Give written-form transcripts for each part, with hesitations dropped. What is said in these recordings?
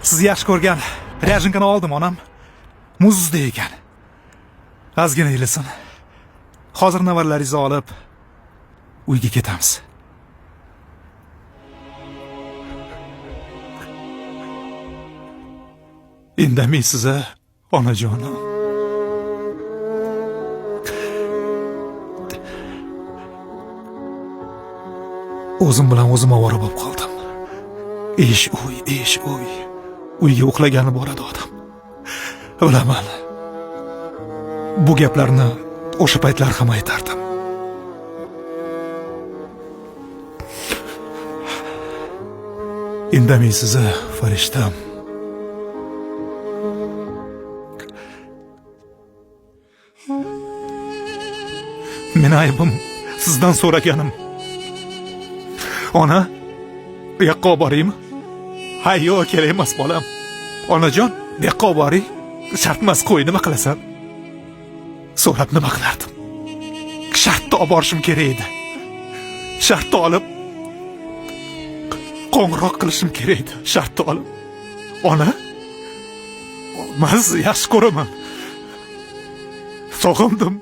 Sizni yaxshi ko'rgan ryajinkani oldim onam. Muzda ekan. Ozgina ilisin. Hozir navarlaringizni olib uyga ketamiz. Indamaysiz onajonim. O'zim bilan o'zim ovora bo'lib qoldim. Ish uy. Uyga uxlagani boradi odam. Bilaman. Bu gaplarni o'sha paytlar ham aytardim. Indamaysiz farishtam. Meni aybim sizdan so'raganim. Ona, bu yoqqa olib boraymi? Ha, yo'q, kerak emas bolam. Onajon, bu yoqqa olib boring. Shart emas, qo'y, nima qilasan? So'rab nima qilardim? Shartda olib borishim kerak edi. Shartda olib qo'ng'iroq qilishim kerak edi. Shartda olib. Ona, men sizni yaxshi ko'raman. Sog'indim.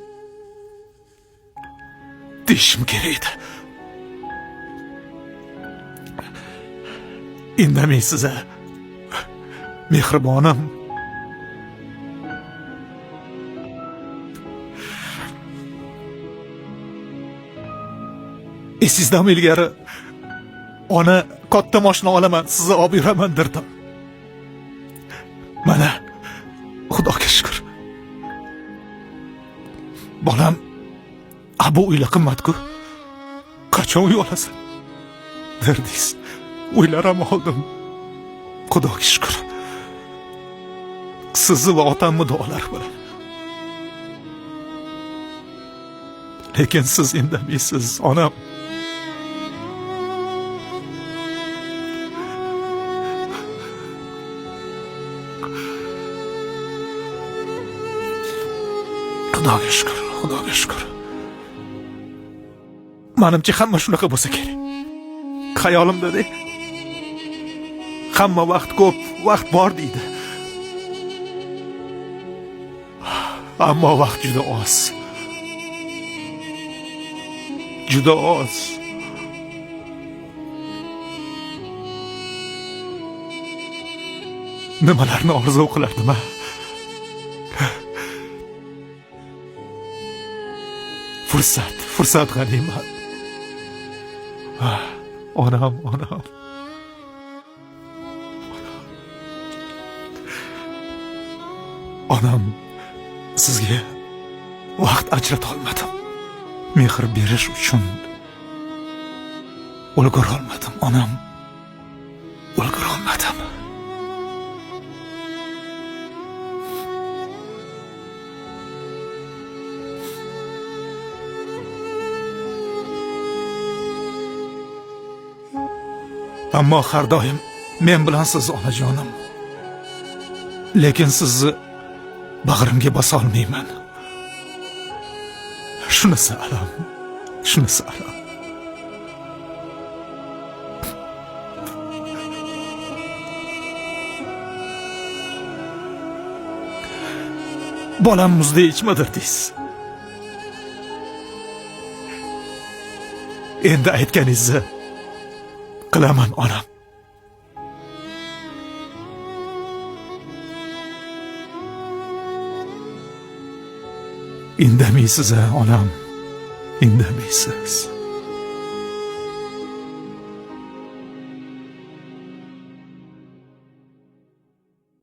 Deyishim kerak edi. Indamaysiz mehribonim. Sizdan ilgari ona katta mashina olaman, sizni olib yuraman derdim. Mana Xudoga shukr. Bolam, bu uylar qimmat-ku. Qachon uy olasan? Derdingiz. Uylar ham oldim. Xudoga shukr. Sizni va otamni duolari bilan. Lekin siz indamaysiz, onam. Xudoga shukr, Xudoga shukr. Menimcha hamma shunaqa bo'lsa kerak. Xayolimda-da hamma vaqt ko'p, vaqt bor deydi. Ammo vaqt juda oz. Juda oz. Nimalarni orzu qilardim ha? Fursat g'animat. Onam. Onam, sizga vaqt ajrata olmadim. Mehr berish uchun ulgura olmadim, onam. Ulgura olmadim. Ammo har doim men bilan siz onajonim. Lekin sizni bag'rimga bosa olmayman. Shunisi alam. Bolam muzda ichmadirdiz. Endi aytganingizni qilaman onam. Indamaysiz onam. Indamaysiz.